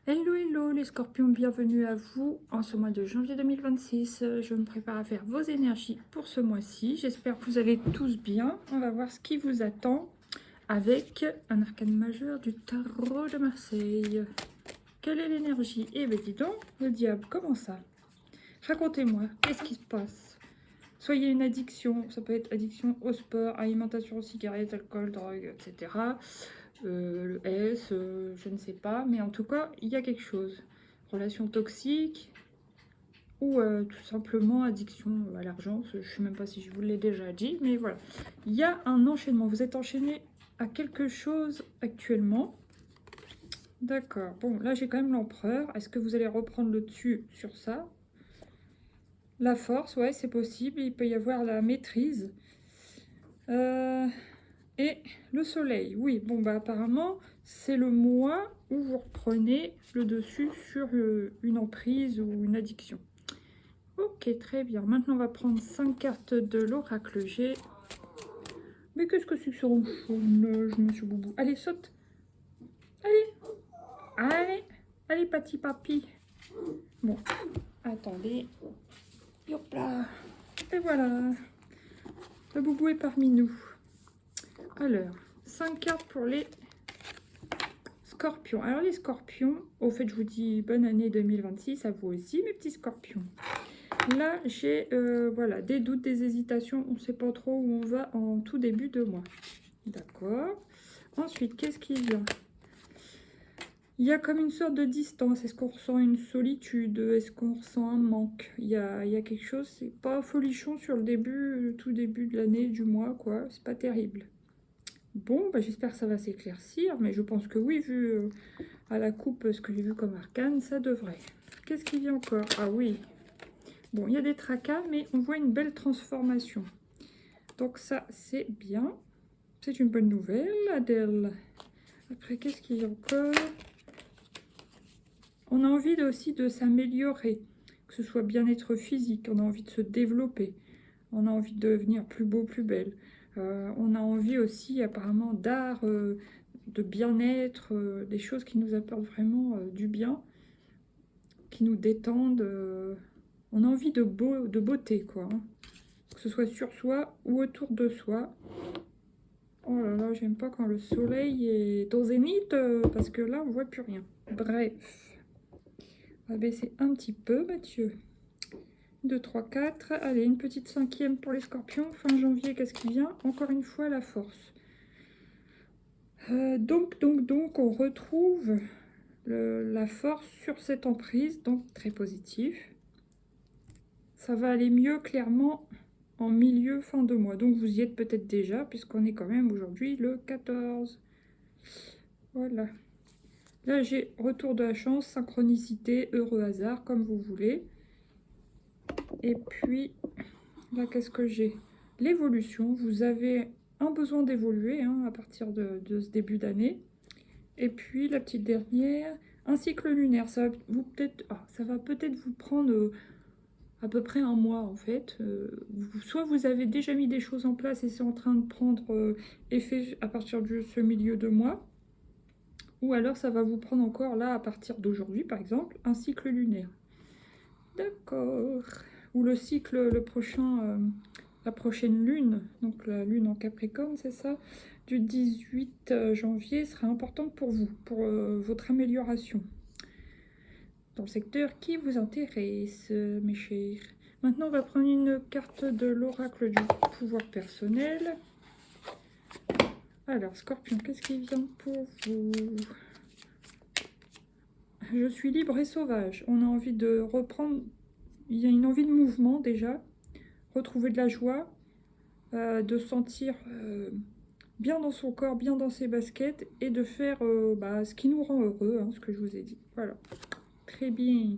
Hello, hello les scorpions, bienvenue à vous en ce mois de janvier 2026. Je me prépare à faire vos énergies pour ce mois-ci. J'espère que vous allez tous bien. On va voir ce qui vous attend avec un arcane majeur du tarot de Marseille. Quelle est l'énergie? Eh bien dis donc, le diable, comment ça? Racontez-moi, qu'est-ce qui se passe? Soyez une addiction, ça peut être addiction au sport, alimentation, cigarettes, alcool, drogue, etc. Le S, je ne sais pas, mais en tout cas, il y a quelque chose. Relation toxique ou tout simplement addiction à l'argent. Je ne sais même pas si je vous l'ai déjà dit, mais voilà. Il y a un enchaînement. Vous êtes enchaîné à quelque chose actuellement. D'accord. Bon, là, j'ai quand même l'empereur. Est-ce que vous allez reprendre le dessus sur ça? La force, ouais, c'est possible. Il peut y avoir la maîtrise. Et le soleil, oui, bon bah apparemment c'est le mois où vous reprenez le dessus sur une emprise ou une addiction. Ok, très bien. Maintenant on va prendre 5 cartes de l'oracle G. Mais qu'est-ce que c'est que ce ronchonnage, monsieur Boubou? Allez, saute. Allez, allez, allez, petit papy. Bon, attendez. Hop là. Et voilà. Le Boubou est parmi nous. Alors, 5 cartes pour les Scorpions. Alors les scorpions, au fait je vous dis bonne année 2026 à vous aussi mes petits scorpions. Là j'ai voilà, des doutes, des hésitations, on ne sait pas trop où on va en tout début de mois. D'accord. Ensuite, qu'est-ce qui vient? Il y a comme une sorte de distance. Est-ce qu'on ressent une solitude? Est-ce qu'on ressent un manque? Il y a quelque chose, c'est pas folichon sur le début, tout début de l'année, du mois, quoi. C'est pas terrible. Bon, bah, j'espère que ça va s'éclaircir, mais je pense que oui, vu à la coupe ce que j'ai vu comme arcane, ça devrait. Qu'est-ce qu'il y a encore? Ah oui, bon, il y a des tracas, mais on voit une belle transformation. Donc ça, c'est bien. C'est une bonne nouvelle, Adèle. Après, qu'est-ce qu'il y a encore? On a envie aussi de s'améliorer, que ce soit bien-être physique, on a envie de se développer, on a envie de devenir plus beau, plus belle. On a envie aussi apparemment d'art, de bien-être, des choses qui nous apportent vraiment du bien, qui nous détendent. On a envie de beauté, quoi. Hein. Que ce soit sur soi ou autour de soi. Oh là là, j'aime pas quand le soleil est au zénith, parce que là, on voit plus rien. Bref. On va baisser un petit peu, Mathieu. 2, 3, 4. Allez, une petite cinquième pour les scorpions. Fin janvier, qu'est-ce qui vient? Encore une fois, la force. Donc, on retrouve la force sur cette emprise, donc très positif. Ça va aller mieux, clairement, en milieu, fin de mois. Donc, vous y êtes peut-être déjà, puisqu'on est quand même aujourd'hui le 14. Voilà. Là, j'ai retour de la chance, synchronicité, heureux hasard, comme vous voulez. Et puis, là, qu'est-ce que j'ai? L'évolution. Vous avez un besoin d'évoluer à partir de ce début d'année. Et puis, la petite dernière, un cycle lunaire. Ça va peut-être vous prendre à peu près un mois, en fait. Soit vous avez déjà mis des choses en place et c'est en train de prendre effet à partir de ce milieu de mois. Ou alors, ça va vous prendre encore, là, à partir d'aujourd'hui, par exemple, un cycle lunaire. D'accord. Ou le cycle, le prochain, la prochaine lune, donc la lune en Capricorne, c'est ça, du 18 janvier sera importante pour vous, pour votre amélioration. Dans le secteur qui vous intéresse, mes chers. Maintenant, on va prendre une carte de l'oracle du pouvoir personnel. Alors, Scorpion, qu'est-ce qui vient pour vous? Je suis libre et sauvage. On a envie de reprendre. Il y a une envie de mouvement déjà. Retrouver de la joie. De sentir bien dans son corps, bien dans ses baskets. Et de faire ce qui nous rend heureux, ce que je vous ai dit. Voilà. Très bien.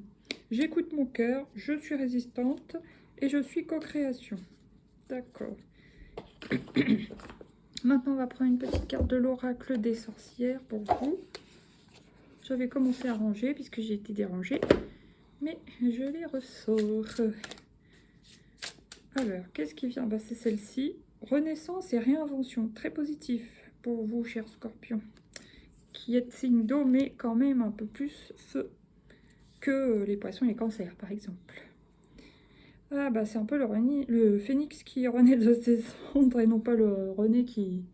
J'écoute mon cœur. Je suis résistante. Et je suis co-création. D'accord. Maintenant, on va prendre une petite carte de l'oracle des sorcières pour vous. J'avais commencé à ranger puisque j'ai été dérangée, mais je les ressors. Alors, qu'est-ce qui vient? C'est celle-ci. Renaissance et réinvention. Très positif pour vous, chers scorpions. qui êtes signe d'eau, mais quand même un peu plus feu que les poissons et les cancers, par exemple. Ah bah c'est un peu le phénix qui renaît de ses cendres et non pas le René qui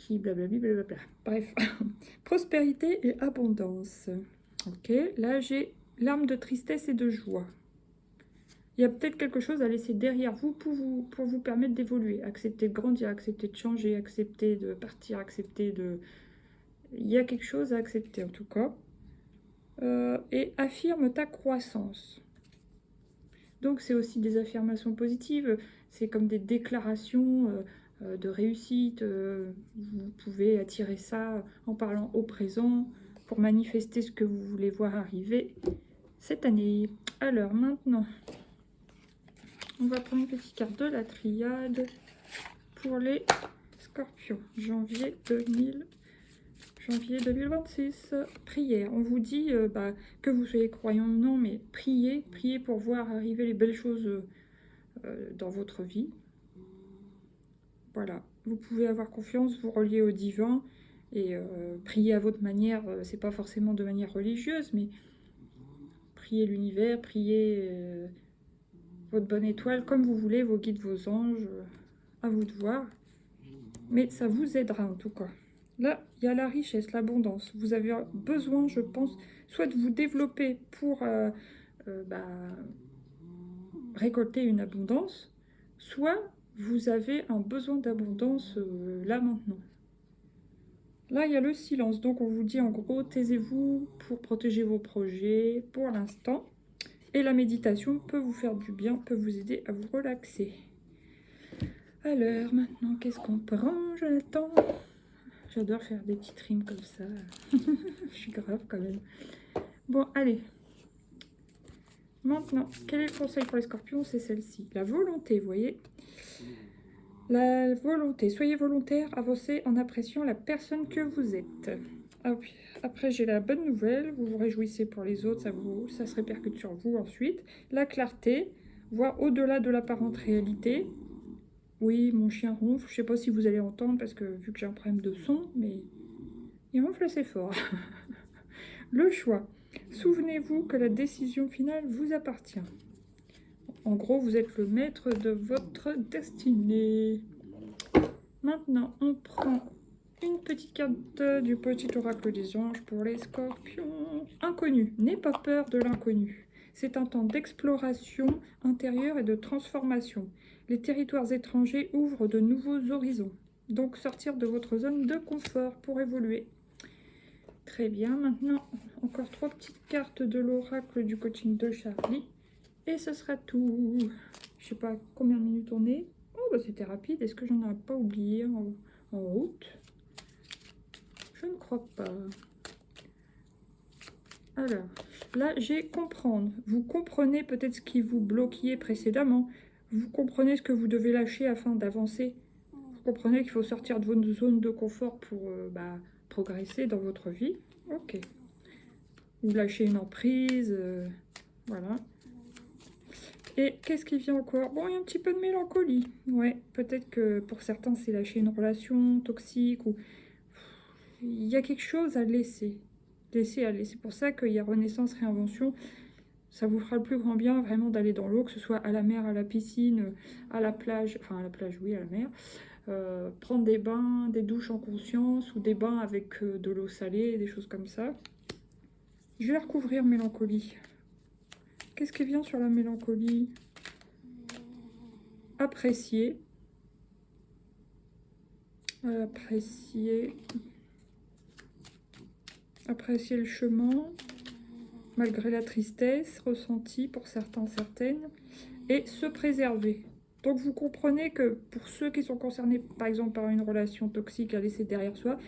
blablabla, blablabla. Bref, prospérité et abondance. Ok, là j'ai l'arme de tristesse et de joie. Il y a peut-être quelque chose à laisser derrière vous pour vous permettre d'évoluer. Accepter de grandir, accepter de changer, accepter de partir, accepter de... Il y a quelque chose à accepter en tout cas. Et affirme ta croissance. Donc c'est aussi des affirmations positives, c'est comme des déclarations de réussite. Vous pouvez attirer ça en parlant au présent pour manifester ce que vous voulez voir arriver cette année. Alors maintenant, on va prendre une petite carte de la triade pour les scorpions. Janvier 2026. Prière. On vous dit que vous soyez croyant ou non, mais priez pour voir arriver les belles choses dans votre vie. Voilà. Vous pouvez avoir confiance, vous relier au divin et prier à votre manière. C'est pas forcément de manière religieuse, mais priez l'univers, priez votre bonne étoile, comme vous voulez, vos guides, vos anges. À vous de voir. Mais ça vous aidera en tout cas. Là, il y a la richesse, l'abondance. Vous avez besoin, je pense, soit de vous développer pour récolter une abondance, soit vous avez un besoin d'abondance là maintenant. Là, il y a le silence. Donc, on vous dit en gros, taisez-vous pour protéger vos projets pour l'instant. Et la méditation peut vous faire du bien, peut vous aider à vous relaxer. Alors, maintenant, qu'est-ce qu'on prend, Jonathan ? J'adore faire des petites rimes comme ça. Je suis grave quand même. Bon, allez. Maintenant, quel est le conseil pour les scorpions? C'est celle-ci. La volonté, vous voyez. La volonté. Soyez volontaire, avancez en appréciant la personne que vous êtes. Après, j'ai la bonne nouvelle. Vous vous réjouissez pour les autres, ça se répercute sur vous ensuite. La clarté, voir au-delà de l'apparente réalité. Oui, mon chien ronfle. Je ne sais pas si vous allez entendre parce que vu que j'ai un problème de son, mais il ronfle assez fort. Le choix. Souvenez-vous que la décision finale vous appartient. En gros, vous êtes le maître de votre destinée. Maintenant, on prend une petite carte du petit oracle des anges pour les scorpions. Inconnu. N'aie pas peur de l'inconnu. C'est un temps d'exploration intérieure et de transformation. Les territoires étrangers ouvrent de nouveaux horizons. Donc, sortir de votre zone de confort pour évoluer. Très bien. Maintenant, encore 3 petites cartes de l'oracle du coaching de Charlie. Et ce sera tout. Je sais pas combien de minutes on est. Oh, bah c'était rapide. Est-ce que j'en ai pas oublié en route? Je ne crois pas. Alors, là, j'ai comprendre. Vous comprenez peut-être ce qui vous bloquait précédemment. Vous comprenez ce que vous devez lâcher afin d'avancer. Vous comprenez qu'il faut sortir de votre zone de confort pour progresser dans votre vie. Ok. Ou lâcher une emprise. Voilà. Et qu'est-ce qui vient encore? Bon, il y a un petit peu de mélancolie. Ouais, peut-être que pour certains, c'est lâcher une relation toxique ou... Il y a quelque chose à laisser. Laisser aller. C'est pour ça qu'il y a renaissance, réinvention. Ça vous fera le plus grand bien vraiment d'aller dans l'eau, que ce soit à la mer, à la piscine, à la plage. Enfin, à la plage, oui, à la mer. Prendre des bains, des douches en conscience ou des bains avec de l'eau salée, des choses comme ça. Je vais recouvrir mélancolie. Qu'est-ce qui vient sur la mélancolie? Apprécier. Apprécier le chemin, malgré la tristesse ressentie pour certains, certaines, et se préserver. Donc vous comprenez que pour ceux qui sont concernés, par exemple, par une relation toxique à laisser derrière soi,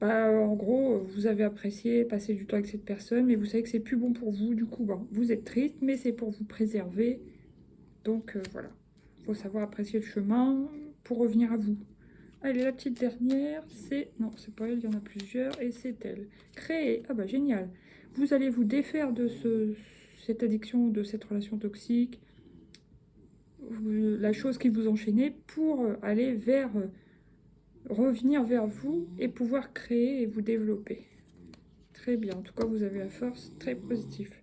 en gros, vous avez apprécié passer du temps avec cette personne, mais vous savez que c'est plus bon pour vous, du coup, vous êtes triste, mais c'est pour vous préserver. Donc voilà, il faut savoir apprécier le chemin pour revenir à vous. Allez, la petite dernière, c'est... Non, c'est pas elle, il y en a plusieurs, et c'est elle. Créer. Ah bah génial. Vous allez vous défaire de cette addiction, de cette relation toxique, la chose qui vous enchaînait, pour aller vers revenir vers vous et pouvoir créer et vous développer. Très bien, en tout cas vous avez la force, très positif.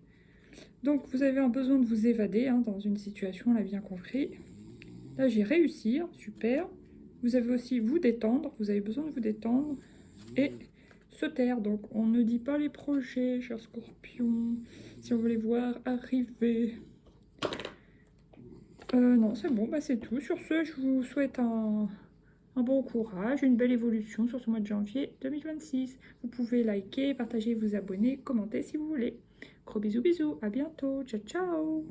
Donc vous avez un besoin de vous évader hein, dans une situation, on l'a bien compris. Là j'ai réussi, super. Vous avez aussi vous détendre, vous avez besoin de vous détendre et se taire. Donc on ne dit pas les projets, cher Scorpion, si on veut les voir arriver. Non, c'est bon, bah c'est tout. Sur ce, je vous souhaite un bon courage, une belle évolution sur ce mois de janvier 2026. Vous pouvez liker, partager, vous abonner, commenter si vous voulez. Gros bisous, bisous, à bientôt, ciao, ciao.